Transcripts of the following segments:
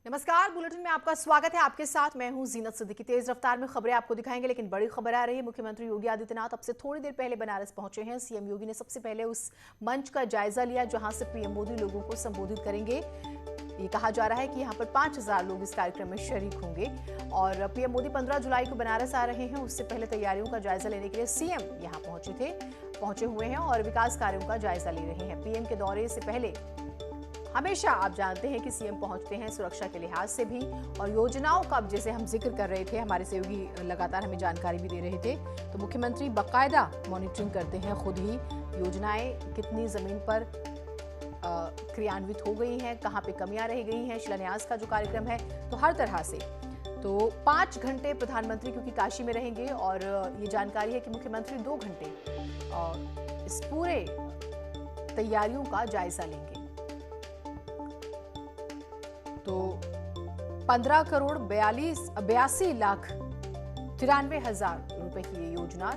नमस्कार, बुलेटिन में आपका स्वागत है। आपके साथ मैं हूं जीनत सिद्दीकी। तेज रफ्तार में खबरें आपको दिखाएंगे, लेकिन बड़ी खबर आ रही है। मुख्यमंत्री योगी आदित्यनाथ अब से थोड़ी देर पहले बनारस पहुंचे हैं। सीएम योगी ने सबसे पहले उस मंच का जायजा लिया जहां से पीएम मोदी लोगों को संबोधित करेंगे। ये कहा जा रहा है कि यहाँ पर 5,000 लोग इस कार्यक्रम में शरीक होंगे और पीएम मोदी 15 जुलाई को बनारस आ रहे हैं। उससे पहले तैयारियों का जायजा लेने के लिए सीएम यहाँ पहुंचे हुए हैं और विकास कार्यों का जायजा ले रहे हैं। पीएम के दौरे से पहले हमेशा आप जानते हैं कि सीएम पहुंचते हैं सुरक्षा के लिहाज से भी, और योजनाओं का अब जैसे हम जिक्र कर रहे थे, हमारे सहयोगी लगातार हमें जानकारी भी दे रहे थे, तो मुख्यमंत्री बाकायदा मॉनिटरिंग करते हैं खुद ही। योजनाएं कितनी जमीन पर क्रियान्वित हो गई हैं, कहाँ पे कमियां रह गई हैं, शिलान्यास का जो कार्यक्रम है, तो हर तरह से। तो 5 घंटे प्रधानमंत्री क्योंकि काशी में रहेंगे और ये जानकारी है कि मुख्यमंत्री 2 घंटे इस पूरे तैयारियों का जायजा लेंगे। तो 15 करोड़ 82 लाख 93,000 रुपए की ये योजना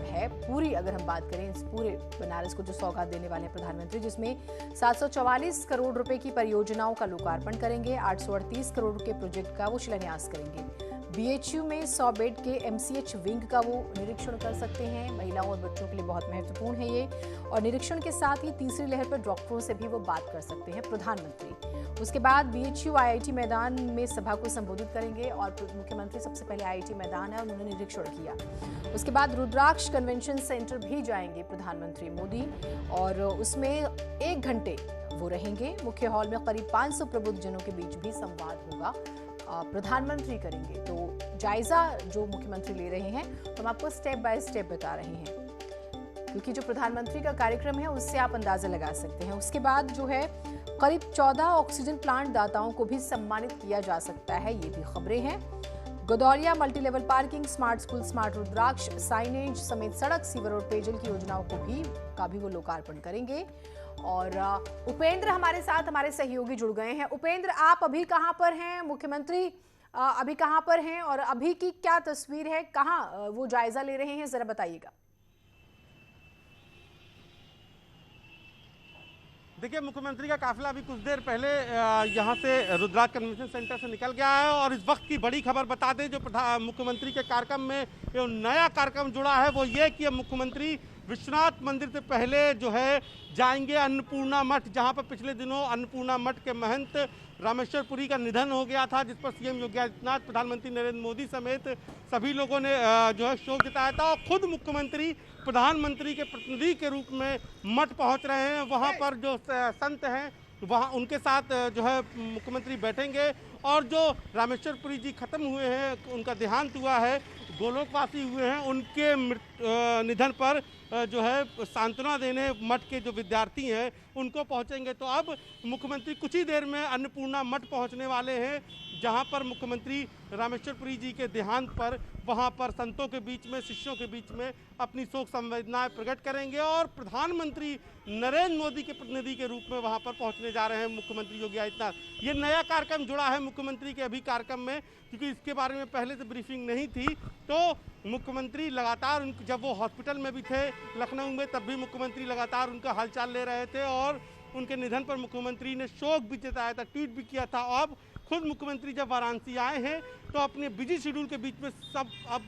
है पूरी। अगर हम बात करें इस पूरे बनारस को जो सौगात देने वाले हैं प्रधानमंत्री, जिसमें 744 करोड़ रुपए की परियोजनाओं का लोकार्पण करेंगे, 838 करोड़ के प्रोजेक्ट का वो शिलान्यास करेंगे। बीएचयू में 100 बेड के एमसीएच विंग का वो निरीक्षण कर सकते हैं। महिलाओं और बच्चों के लिए बहुत महत्वपूर्ण है ये। और निरीक्षण के साथ ही तीसरी लहर पर डॉक्टरों से भी वो बात कर सकते हैं प्रधानमंत्री। उसके बाद बीएचयू आईआईटी मैदान में सभा को संबोधित करेंगे और मुख्यमंत्री सबसे पहले आईआईटी मैदान है उन्होंने निरीक्षण किया। उसके बाद रुद्राक्ष कन्वेंशन सेंटर भी जाएंगे प्रधानमंत्री मोदी और उसमें 1 घंटे वो रहेंगे। मुख्य हॉल में करीब 500 प्रबुद्ध जनों के बीच भी संवाद होगा, प्रधानमंत्री करेंगे। तो जायजा जो मुख्यमंत्री ले रहे हैं तो हम आपको स्टेप बाय स्टेप बता रहे हैं, क्योंकि जो प्रधानमंत्री का कार्यक्रम है उससे आप अंदाजा लगा सकते हैं। उसके बाद जो है करीब 14 ऑक्सीजन प्लांट दाताओं को भी सम्मानित किया जा सकता है, ये भी खबरें हैं। Gadauriya multi level parking, smart school, smart Rudraksh, signage समेत सड़क, सीवर और पेयजल की योजनाओं का भी वो लोकार्पण करेंगे। और उपेंद्र हमारे साथ, हमारे सहयोगी जुड़ गए हैं। उपेंद्र, आप अभी कहां पर हैं? मुख्यमंत्री अभी कहां पर हैं और अभी की क्या तस्वीर है, कहां वो जायजा ले रहे हैं, जरा बताइएगा। देखिए, मुख्यमंत्री का काफिला अभी कुछ देर पहले यहाँ से रुद्राक्ष कन्वेंशन सेंटर से निकल गया है और इस वक्त की बड़ी खबर बता दें जो मुख्यमंत्री के कार्यक्रम में जो नया कार्यक्रम जुड़ा है वो ये कि मुख्यमंत्री विश्वनाथ मंदिर से पहले जो है जाएंगे अन्नपूर्णा मठ, जहाँ पर पिछले दिनों अन्नपूर्णा मठ के महंत रामेश्वर पुरी का निधन हो गया था, जिस पर सीएम योगी आदित्यनाथ, प्रधानमंत्री नरेंद्र मोदी समेत सभी लोगों ने जो है शोक जताया था। और खुद मुख्यमंत्री प्रधानमंत्री के प्रतिनिधि के रूप में मठ पहुंच रहे हैं। वहां पर जो संत हैं वहां उनके साथ जो है मुख्यमंत्री बैठेंगे और जो रामेश्वर पुरी जी खत्म हुए हैं, उनका देहांत हुआ है, गोलोकवासी हुए हैं, उनके निधन पर जो है सांत्वना देने मठ के जो विद्यार्थी हैं उनको पहुंचेंगे। तो अब मुख्यमंत्री कुछ ही देर में अन्नपूर्णा मठ पहुंचने वाले हैं, जहां पर मुख्यमंत्री रामेश्वर पुरी जी के देहांत पर वहां पर संतों के बीच में, शिष्यों के बीच में अपनी शोक संवेदनाएं प्रकट करेंगे और प्रधानमंत्री नरेंद्र मोदी के प्रतिनिधि के रूप में वहां पर पहुंचने जा रहे हैं मुख्यमंत्री योगी आदित्यनाथ। ये नया कार्यक्रम जुड़ा है मुख्यमंत्री के अभी कार्यक्रम में, क्योंकि इसके बारे में पहले से ब्रीफिंग नहीं थी। तो मुख्यमंत्री लगातार जब वो हॉस्पिटल में भी थे लखनऊ में, तब भी मुख्यमंत्री लगातार उनका हालचाल ले रहे थे और उनके निधन पर मुख्यमंत्री ने शोक भी जताया था, ट्वीट भी किया था। अब खुद मुख्यमंत्री जब वाराणसी आए हैं तो अपने बिजी शेड्यूल के बीच में सब अब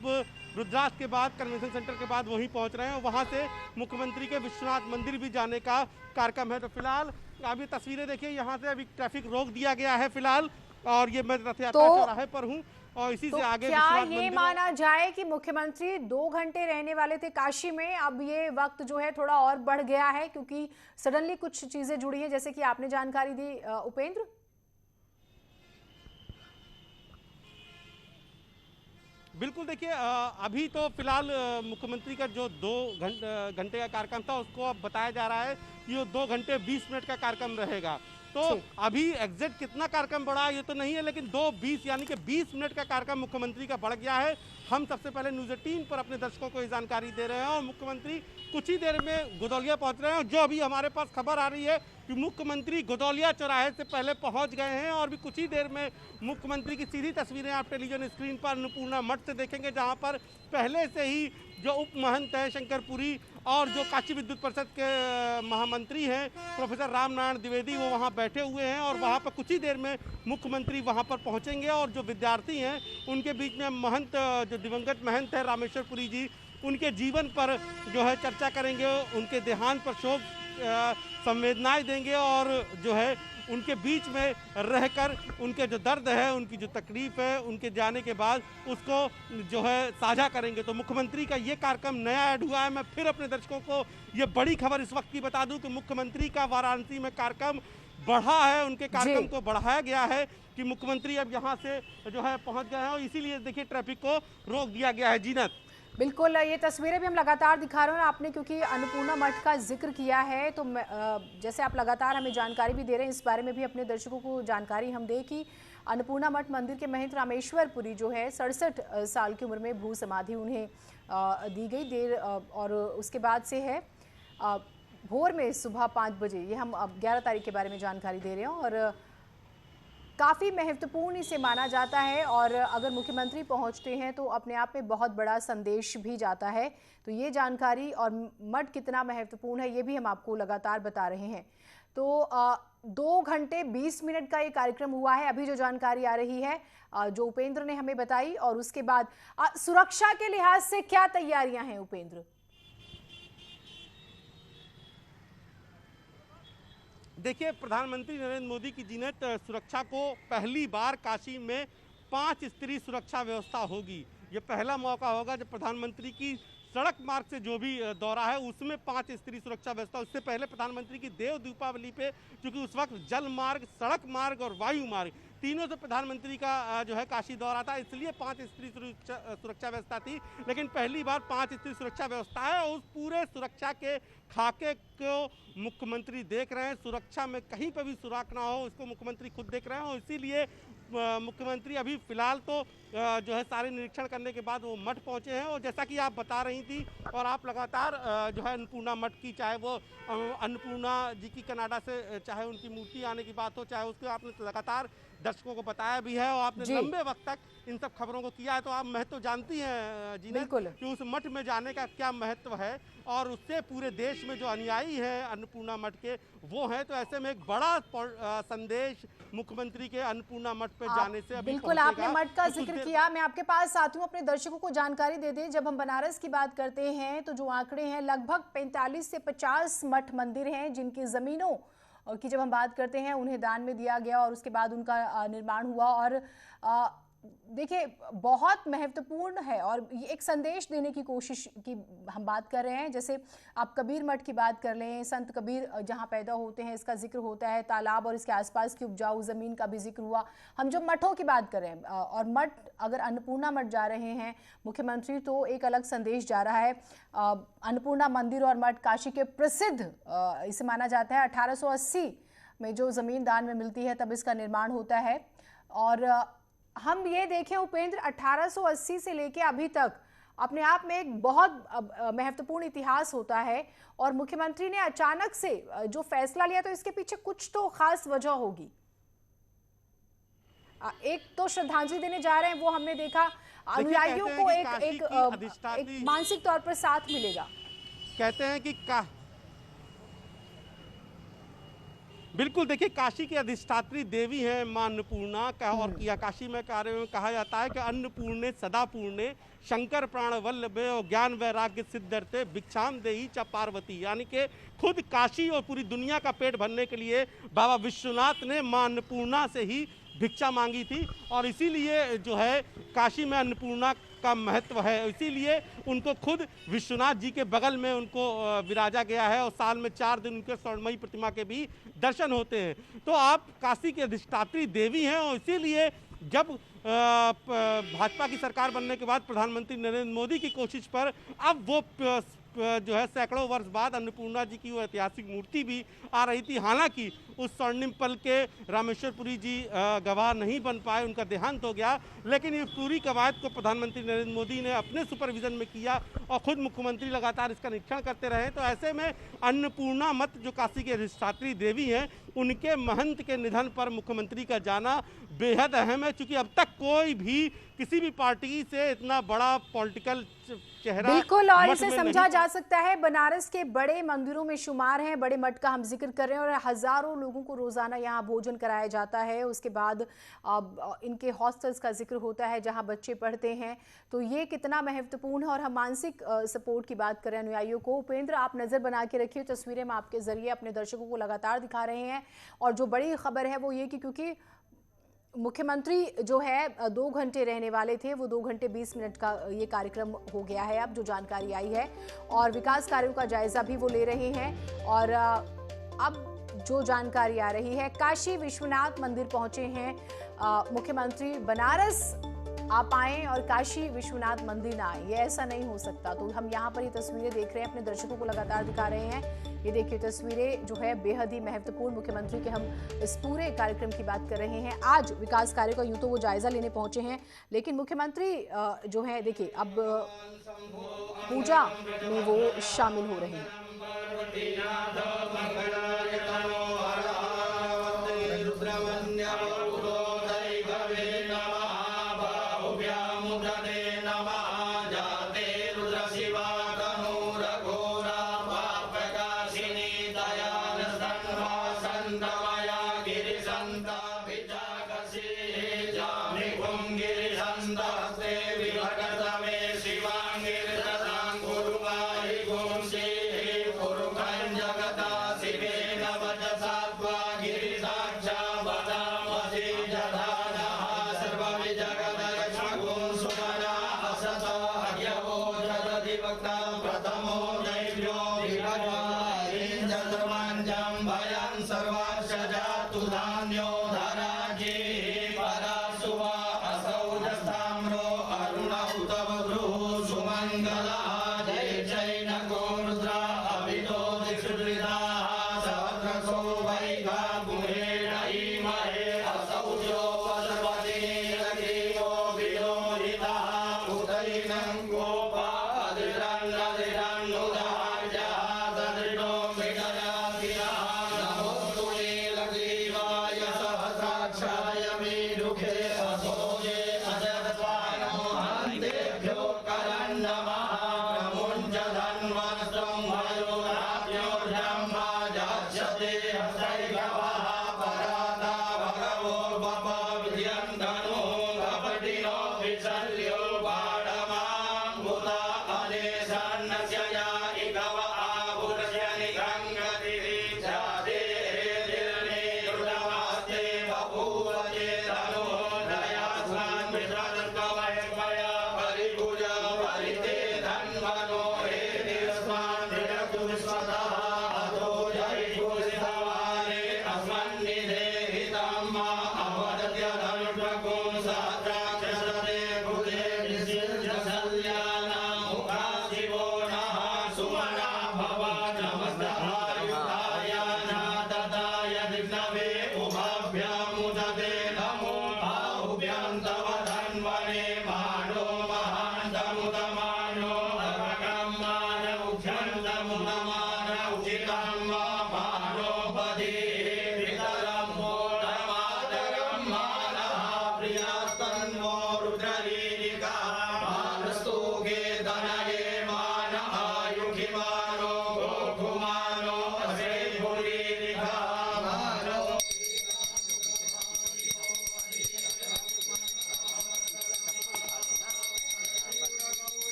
रुद्राक्ष के बाद, कन्वेंशन सेंटर के बाद वहीं पहुंच रहे हैं। वहां से मुख्यमंत्री के विश्वनाथ मंदिर भी जाने का कार्यक्रम है। तो फिलहाल आप ये तस्वीरें देखिए, यहाँ से अभी ट्रैफिक रोक दिया गया है फिलहाल, और ये मैं रथ यात्रा चौराहे पर हूँ और इसी से आगे क्या ये माना जाए कि मुख्यमंत्री 2 घंटे रहने वाले थे काशी में, अब ये वक्त जो है थोड़ा और बढ़ गया है क्योंकि सडनली कुछ चीजें जुड़ी हैं, जैसे कि आपने जानकारी दी उपेंद्र? बिल्कुल, देखिए अभी तो फिलहाल मुख्यमंत्री का जो 2 घंटे का कार्यक्रम था उसको अब बताया जा रहा है कि वो 2 घंटे 20 मिनट का कार्यक्रम रहेगा। तो अभी एग्जैक्ट कितना कार्यक्रम बढ़ा ये तो नहीं है, लेकिन 2:20 यानी कि 20 मिनट का कार्यक्रम मुख्यमंत्री का बढ़ गया है। हम सबसे पहले न्यूज़ 18 पर अपने दर्शकों को ये जानकारी दे रहे हैं और मुख्यमंत्री कुछ ही देर में गदौलिया पहुंच रहे हैं। और जो अभी हमारे पास खबर आ रही है कि मुख्यमंत्री गदौलिया चौराहे से पहले पहुंच गए हैं और भी कुछ ही देर में मुख्यमंत्री की सीधी तस्वीरें आप टेलीविजन स्क्रीन पर अन्नपूर्णा मठ से देखेंगे, जहां पर पहले से ही जो उप महंत है शंकरपुरी और जो काशी विद्युत परिषद के महामंत्री हैं प्रोफेसर राम नारायण द्विवेदी, वो वहाँ बैठे हुए हैं और वहाँ पर कुछ ही देर में मुख्यमंत्री वहाँ पर पहुँचेंगे और जो विद्यार्थी हैं उनके बीच में महंत, जो दिवंगत महंत है रामेश्वरपुरी जी, उनके जीवन पर जो है चर्चा करेंगे, उनके देहांत पर शोक संवेदनाएं देंगे और जो है उनके बीच में रहकर उनके जो दर्द है, उनकी जो तकलीफ है, उनके जाने के बाद उसको जो है साझा करेंगे। तो मुख्यमंत्री का ये कार्यक्रम नया ऐड हुआ है। मैं फिर अपने दर्शकों को ये बड़ी खबर इस वक्त की बता दूं कि मुख्यमंत्री का वाराणसी में कार्यक्रम बढ़ा है, उनके कार्यक्रम को बढ़ाया गया है कि मुख्यमंत्री अब यहाँ से जो है पहुँच गए हैं और इसीलिए देखिए ट्रैफिक को रोक दिया गया है। जीनत, बिल्कुल, ये तस्वीरें भी हम लगातार दिखा रहे हैं आपने, क्योंकि अन्नपूर्णा मठ का जिक्र किया है तो जैसे आप लगातार हमें जानकारी भी दे रहे हैं, इस बारे में भी अपने दर्शकों को जानकारी हम दें कि अन्नपूर्णा मठ मंदिर के महंत रामेश्वरपुरी जो है 67 साल की उम्र में भू समाधि उन्हें दी गई देर और उसके बाद से है भोर में सुबह 5 बजे, ये हम अब 11 तारीख के बारे में जानकारी दे रहे हैं और काफ़ी महत्वपूर्ण इसे माना जाता है और अगर मुख्यमंत्री पहुंचते हैं तो अपने आप में बहुत बड़ा संदेश भी जाता है। तो ये जानकारी और मठ कितना महत्वपूर्ण है ये भी हम आपको लगातार बता रहे हैं। तो 2 घंटे 20 मिनट का ये कार्यक्रम हुआ है, अभी जो जानकारी आ रही है जो उपेंद्र ने हमें बताई। और उसके बाद सुरक्षा के लिहाज से क्या तैयारियां हैं उपेंद्र? देखिए, प्रधानमंत्री नरेंद्र मोदी की जीनत सुरक्षा को पहली बार काशी में 5 स्तरीय सुरक्षा व्यवस्था होगी। ये पहला मौका होगा जब प्रधानमंत्री की सड़क मार्ग से जो भी दौरा है उसमें 5 स्तरीय सुरक्षा व्यवस्था। उससे पहले प्रधानमंत्री की देव दीपावली पे, क्योंकि उस वक्त जल मार्ग, सड़क मार्ग और वायु मार्ग तीनों से प्रधानमंत्री का जो है काशी दौरा था, इसलिए 5 स्तरीय सुरक्षा व्यवस्था थी। लेकिन पहली बार 5 स्तरीय सुरक्षा व्यवस्था है और उस पूरे सुरक्षा के खाके को मुख्यमंत्री देख रहे हैं। सुरक्षा में कहीं पर भी सुराख ना हो, इसको मुख्यमंत्री खुद देख रहे हैं और इसीलिए मुख्यमंत्री अभी फिलहाल तो जो है सारे निरीक्षण करने के बाद वो मठ पहुंचे हैं। और जैसा कि आप बता रही थी और आप लगातार जो है अन्नपूर्णा मठ की, चाहे वो अन्नपूर्णा जी की कनाडा से चाहे उनकी मूर्ति आने की बात हो, चाहे उसको आपने लगातार दर्शकों को बताया भी है और आपने लंबे वक्त तक इन सब खबरों को किया है, तो आप महत्व जानती हैं जीनत कि उस मठ में जाने का क्या महत्व है और उससे पूरे देश में जो अनुयायी हैं अन्नपूर्णा मठ के वो हैं। तो ऐसे में एक बड़ा संदेश मुख्यमंत्री के अन्नपूर्णा मठ पे जाने से अभी बिल्कुल आपने मठ का जिक्र किया, मैं आपके पास साथ हूं, अपने दर्शकों को जानकारी दे दें। जब हम बनारस की बात करते हैं तो जो आंकड़े हैं लगभग 45 से 50 मठ मंदिर हैं जिनकी जमीनों की जब हम बात करते हैं उन्हें दान में दिया गया और उसके बाद उनका निर्माण हुआ। और देखिए बहुत महत्वपूर्ण है और ये एक संदेश देने की कोशिश की हम बात कर रहे हैं। जैसे आप कबीर मठ की बात कर लें, संत कबीर जहाँ पैदा होते हैं इसका जिक्र होता है, तालाब और इसके आसपास की उपजाऊ ज़मीन का भी जिक्र हुआ। हम जो मठों की बात करें और मठ, अगर अन्नपूर्णा मठ जा रहे हैं मुख्यमंत्री तो एक अलग संदेश जा रहा है। अन्नपूर्णा मंदिर और मठ काशी के प्रसिद्ध इसे माना जाता है। 1880 में जो ज़मीन दान में मिलती है तब इसका निर्माण होता है। और हम ये देखें उपेंद्र, 1880 से लेके अभी तक अपने आप में एक बहुत महत्वपूर्ण इतिहास होता है और मुख्यमंत्री ने अचानक से जो फैसला लिया तो इसके पीछे कुछ तो खास वजह होगी। एक तो श्रद्धांजलि देने जा रहे हैं, वो हमने देखा, अनुयायियों को एक मानसिक तौर पर साथ मिलेगा। कहते हैं कि बिल्कुल, देखिए काशी की अधिष्ठात्री देवी हैं मां अन्नपूर्णा का और काशी में कार्य में कहा जाता है कि अन्नपूर्णे सदा पूर्णे शंकर प्राण वल्लभे और ज्ञान वैराग्य सिद्धर्थे भिक्षाम देही च पार्वती। यानी कि खुद काशी और पूरी दुनिया का पेट भरने के लिए बाबा विश्वनाथ ने मां अन्नपूर्णा से ही भिक्षा मांगी थी और इसीलिए जो है काशी में अन्नपूर्णा का महत्व है। इसीलिए उनको खुद विश्वनाथ जी के बगल में उनको विराजा गया है और साल में 4 दिन उनके स्वर्णमयी प्रतिमा के भी दर्शन होते हैं। तो आप काशी की अधिष्ठात्री देवी हैं और इसीलिए जब भाजपा की सरकार बनने के बाद प्रधानमंत्री नरेंद्र मोदी की कोशिश पर अब वो जो है सैकड़ों वर्ष बाद अन्नपूर्णा जी की वो ऐतिहासिक मूर्ति भी आ रही थी। हालांकि उस स्वर्णिम पल के रामेश्वरपुरी जी गवाह नहीं बन पाए, उनका देहांत हो गया, लेकिन ये पूरी कवायद को प्रधानमंत्री नरेंद्र मोदी ने अपने सुपरविजन में किया और खुद मुख्यमंत्री लगातार इसका निरीक्षण करते रहे। तो ऐसे में अन्नपूर्णा मठ जो काशी के अधिष्ठात्री देवी हैं उनके महंत के निधन पर मुख्यमंत्री का जाना बेहद अहम है, क्योंकि अब तक कोई भी किसी भी पार्टी से इतना बड़ा पॉलिटिकल चेहरा बिल्कुल, और मठ इसे में समझा नहीं जा सकता है बनारस के बड़े मंदिरों में शुमार हैं, बड़े मठ का हम जिक्र कर रहे हैं, और हजारों लोगों को रोजाना यहाँ भोजन कराया जाता है। उसके बाद इनके हॉस्टल्स का जिक्र होता है जहाँ बच्चे पढ़ते हैं। तो ये कितना महत्वपूर्ण है। और हम मानसिक सपोर्ट की बात करें अनुयायियों को, उपेंद्र आप नजर बना के रखिए, तस्वीरें हम आपके जरिए अपने दर्शकों को लगातार दिखा रहे हैं। और जो बड़ी खबर है वो ये कि क्योंकि मुख्यमंत्री जो है 2 घंटे रहने वाले थे, वो 2 घंटे 20 मिनट का ये कार्यक्रम हो गया है अब जो जानकारी आई है, और विकास कार्यों का जायजा भी वो ले रहे हैं। और अब जो जानकारी आ रही है, काशी विश्वनाथ मंदिर पहुंचे हैं मुख्यमंत्री। बनारस आप आएँ और काशी विश्वनाथ मंदिर ना आए, ये ऐसा नहीं हो सकता। तो हम यहाँ पर ये तस्वीरें देख रहे हैं, अपने दर्शकों को लगातार दिखा रहे हैं। ये देखिए तस्वीरें जो है बेहद ही महत्वपूर्ण, मुख्यमंत्री के हम इस पूरे कार्यक्रम की बात कर रहे हैं। आज विकास कार्य का यूं तो वो जायजा लेने पहुंचे हैं, लेकिन मुख्यमंत्री जो है देखिए अब पूजा में वो शामिल हो रहे हैं।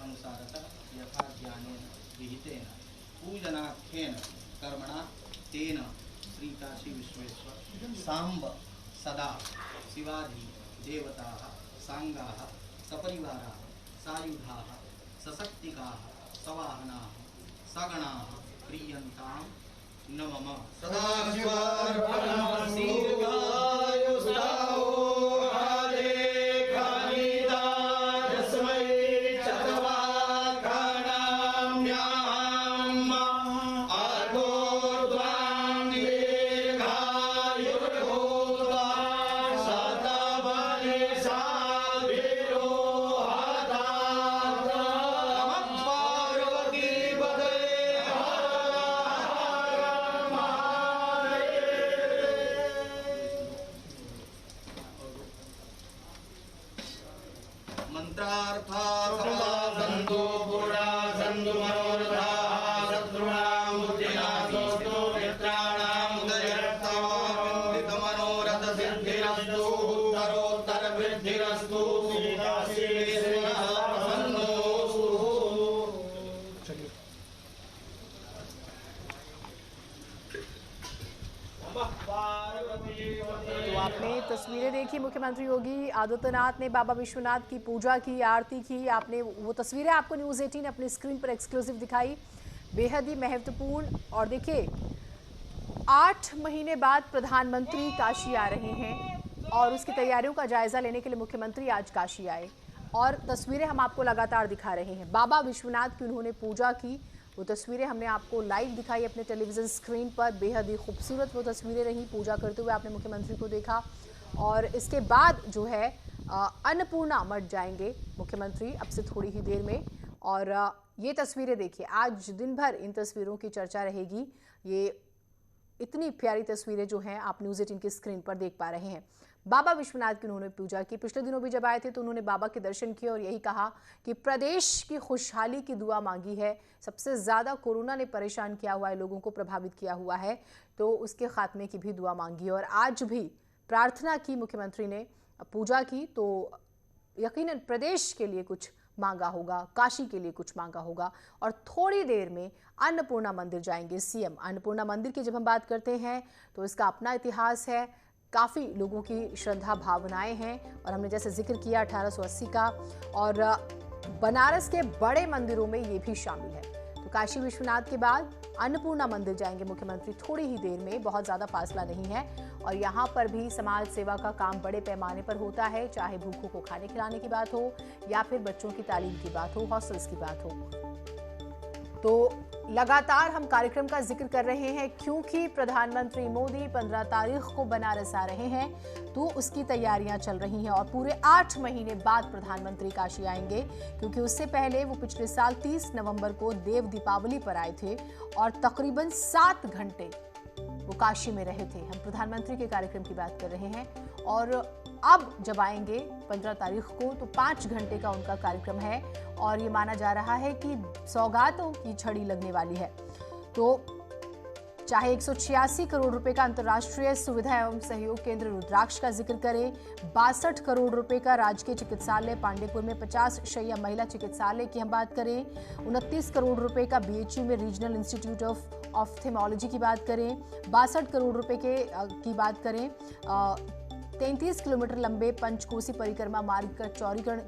अनुसारतः यथा ज्ञानेन विहितेन पूजनाख्येन कर्मणा तेन श्रीकाशी विश्वेश्वर सांब सदा शिवादि देवताः सांगाः सपरिवाराः सायुधाः सशक्तिकाः सवाहनाः सगणाः प्रीयन्तां न मम सदाशिवार्पणमस्तु। दीर्घायुष्टावो राजे कालिदासमै चतवाकाणाम्याम् आर्धोर्ध्वां दीर्घायुर्भूत्वा शतबलिशाभिरोहता। नमः पार्वतीपते मंत्रार्थार्थो पुरा सन्धु मनोरथाः शत्रूणां बुद्धिनाशोऽस्तु मित्राणां उदयर्थावन्दित मनोरथ सिद्धिरस्तु उत्तरोत्तर वृद्धिरस्तु। तो आपने तस्वीरें देखी, मुख्यमंत्री योगी आदित्यनाथ ने बाबा विश्वनाथ की पूजा की, आरती की। आपने वो तस्वीरें आपको न्यूज़ 18 अपनी स्क्रीन पर एक्सक्लूसिव दिखाई, बेहद ही महत्वपूर्ण। और देखिए 8 महीने बाद प्रधानमंत्री काशी आ रहे हैं और उसकी तैयारियों का जायजा लेने के लिए मुख्यमंत्री आज काशी आए और तस्वीरें हम आपको लगातार दिखा रहे हैं। बाबा विश्वनाथ की उन्होंने पूजा की, वो तस्वीरें हमने आपको लाइव दिखाई अपने टेलीविज़न स्क्रीन पर। बेहद ही खूबसूरत वो तस्वीरें रहीं, पूजा करते हुए आपने मुख्यमंत्री को देखा। और इसके बाद जो है अन्नपूर्णा मठ जाएंगे मुख्यमंत्री अब से थोड़ी ही देर में। और ये तस्वीरें देखिए, आज दिन भर इन तस्वीरों की चर्चा रहेगी। ये इतनी प्यारी तस्वीरें जो हैं आप न्यूज़ 18 की स्क्रीन पर देख पा रहे हैं। बाबा विश्वनाथ की उन्होंने पूजा की। पिछले दिनों भी जब आए थे तो उन्होंने बाबा के दर्शन किए और यही कहा कि प्रदेश की खुशहाली की दुआ मांगी है। सबसे ज़्यादा कोरोना ने परेशान किया हुआ है, लोगों को प्रभावित किया हुआ है, तो उसके खात्मे की भी दुआ मांगी। और आज भी प्रार्थना की मुख्यमंत्री ने, पूजा की, तो यकीनन प्रदेश के लिए कुछ मांगा होगा, काशी के लिए कुछ मांगा होगा। और थोड़ी देर में अन्नपूर्णा मंदिर जाएंगे सीएम। अन्नपूर्णा मंदिर की जब हम बात करते हैं तो इसका अपना इतिहास है, काफ़ी लोगों की श्रद्धा भावनाएं हैं। और हमने जैसे जिक्र किया 1880 का, और बनारस के बड़े मंदिरों में ये भी शामिल है। तो काशी विश्वनाथ के बाद अन्नपूर्णा मंदिर जाएंगे मुख्यमंत्री थोड़ी ही देर में, बहुत ज़्यादा फासला नहीं है। और यहाँ पर भी समाज सेवा का काम बड़े पैमाने पर होता है, चाहे भूखों को खाने खिलाने की बात हो या फिर बच्चों की तालीम की बात हो, हॉस्टल्स की बात हो। तो लगातार हम कार्यक्रम का जिक्र कर रहे हैं क्योंकि प्रधानमंत्री मोदी 15 तारीख को बनारस आ रहे हैं, तो उसकी तैयारियां चल रही हैं। और पूरे 8 महीने बाद प्रधानमंत्री काशी आएंगे, क्योंकि उससे पहले वो पिछले साल 30 नवंबर को देव दीपावली पर आए थे और तकरीबन 7 घंटे वो काशी में रहे थे। हम प्रधानमंत्री के कार्यक्रम की बात कर रहे हैं। और अब जब आएंगे 15 तारीख को तो 5 घंटे का उनका कार्यक्रम है और ये माना जा रहा है कि सौगातों की छड़ी लगने वाली है। तो चाहे 186 करोड़ रुपए का अंतर्राष्ट्रीय सुविधा एवं सहयोग केंद्र रुद्राक्ष का जिक्र करें, 62 करोड़ रुपए का राजकीय चिकित्सालय पांडेपुर में 50 शैय्या महिला चिकित्सालय की हम बात करें, 29 करोड़ रुपए का बीएचयू में रीजनल इंस्टीट्यूट ऑफ ऑप्थेमोलॉजी की बात करें, 62 करोड़ रुपए की बात करें, 33 किलोमीटर लंबे पंचकोसी परिक्रमा मार्ग का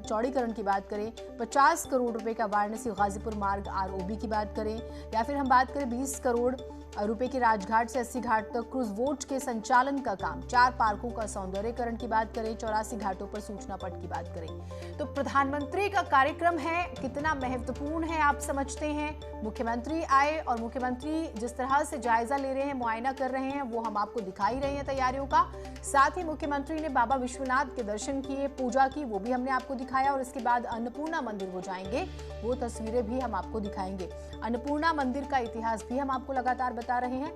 चौड़ीकरण की बात करें, 50 करोड़ रुपए का वाराणसी गाजीपुर मार्ग आरओबी की बात करें, या फिर हम बात करें 20 करोड़ रुपए की राजघाट से 80 घाट तक क्रूज बोट के संचालन का काम, 4 पार्कों का सौंदर्यीकरण की बात करें, 84 घाटों पर सूचना पट की बात करें। तो प्रधानमंत्री का कार्यक्रम है, कितना महत्वपूर्ण है आप समझते हैं। मुख्यमंत्री आए और मुख्यमंत्री जिस तरह से जायजा ले रहे हैं, मुआयना कर रहे हैं, वो हम आपको दिखाई रहे हैं तैयारियों का। साथ ही मुख्यमंत्री ने बाबा विश्वनाथ के दर्शन किए, पूजा की, वो भी हमने आपको दिखाया। और इसके बाद अन्नपूर्णा मंदिर वो जाएंगे, वो तस्वीरें भी हम आपको दिखाएंगे। अन्नपूर्णा मंदिर का इतिहास भी हम आपको लगातार बता रहे हैं,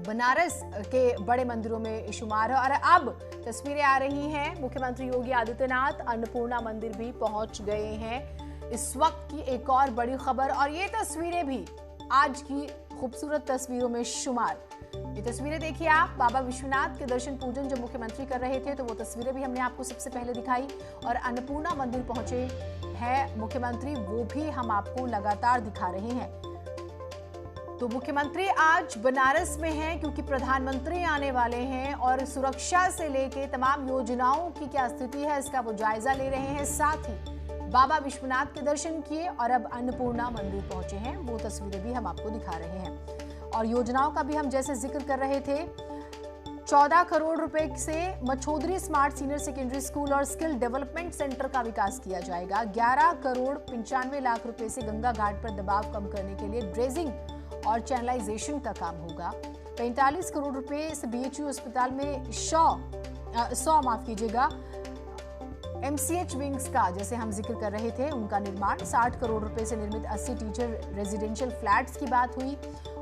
बनारस के बड़े मंदिरों में शुमार है। और अब तस्वीरें आ रही हैं, मुख्यमंत्री योगी आदित्यनाथ अन्नपूर्णा मंदिर भी पहुंच गए हैं। इस वक्त की एक और बड़ी खबर, और ये तस्वीरें भी आज की खूबसूरत तस्वीरों में शुमार। ये तस्वीरें देखिए आप, बाबा विश्वनाथ के दर्शन पूजन जब मुख्यमंत्री कर रहे थे तो वो तस्वीरें भी हमने आपको सबसे पहले दिखाई। और अन्नपूर्णा मंदिर पहुंचे है मुख्यमंत्री, वो भी हम आपको लगातार दिखा रहे हैं। तो मुख्यमंत्री आज बनारस में हैं क्योंकि प्रधानमंत्री आने वाले हैं और सुरक्षा से लेके तमाम योजनाओं की क्या स्थिति है इसका वो जायजा ले रहे हैं। साथ ही बाबा विश्वनाथ के दर्शन किए और अब अन्नपूर्णा मंदिर पहुंचे हैं, वो तस्वीरें भी हम आपको दिखा रहे हैं। और योजनाओं का भी हम जैसे जिक्र कर रहे थे, 14 करोड़ रुपए से Machhodari smart senior secondary school और स्किल डेवलपमेंट सेंटर का विकास किया जाएगा। 11 करोड़ 95 लाख रुपए से गंगा घाट पर दबाव कम करने के लिए ड्रेजिंग और चैनलाइजेशन का काम होगा। 45 करोड़ रुपए से बीएचयू अस्पताल में 100 MCH विंग्स का जैसे हम जिक्र कर रहे थे उनका निर्माण। 60 करोड़ रुपए से निर्मित 80 टीचर रेजिडेंशियल फ्लैट्स की बात हुई।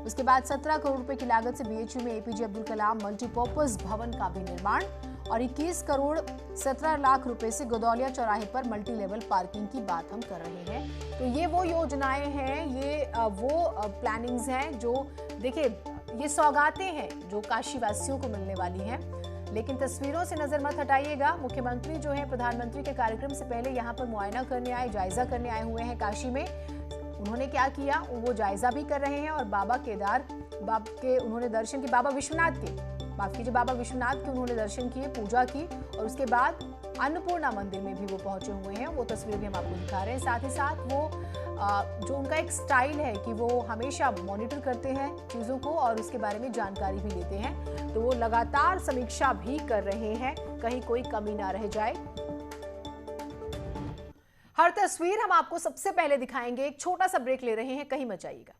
उसके बाद 17 करोड़ रुपए की लागत से बीएचयू में एपीजे अब्दुल कलाम मल्टीपर्पज भवन का भी निर्माण और 21 करोड़ 17 लाख रुपए से गोदौलिया चौराहे पर मल्टी लेवल पार्किंग की बात हम कर रहे हैं। तो ये वो योजनाएं हैं, ये वो प्लानिंग्स हैं जो देखिए ये सौगातें हैं जो काशी वासियों को मिलने वाली हैं। लेकिन तस्वीरों से नजर मत हटाइएगा। मुख्यमंत्री जो है प्रधानमंत्री के कार्यक्रम से पहले यहाँ पर मुआयना करने आए, जायजा करने आए हुए हैं काशी में। उन्होंने क्या किया वो जायजा भी कर रहे हैं और बाबा के उन्होंने दर्शन किए, बाबा विश्वनाथ के उन्होंने दर्शन किए, पूजा की और उसके बाद अन्नपूर्णा मंदिर में भी वो पहुंचे हुए हैं। वो तस्वीर भी हम आपको दिखा रहे हैं। साथ ही साथ वो जो उनका एक स्टाइल है कि वो हमेशा मॉनिटर करते हैं चीज़ों को और उसके बारे में जानकारी भी लेते हैं, तो वो लगातार समीक्षा भी कर रहे हैं, कहीं कोई कमी ना रह जाए। हर तस्वीर हम आपको सबसे पहले दिखाएंगे। एक छोटा सा ब्रेक ले रहे हैं, कहीं मत जाइएगा।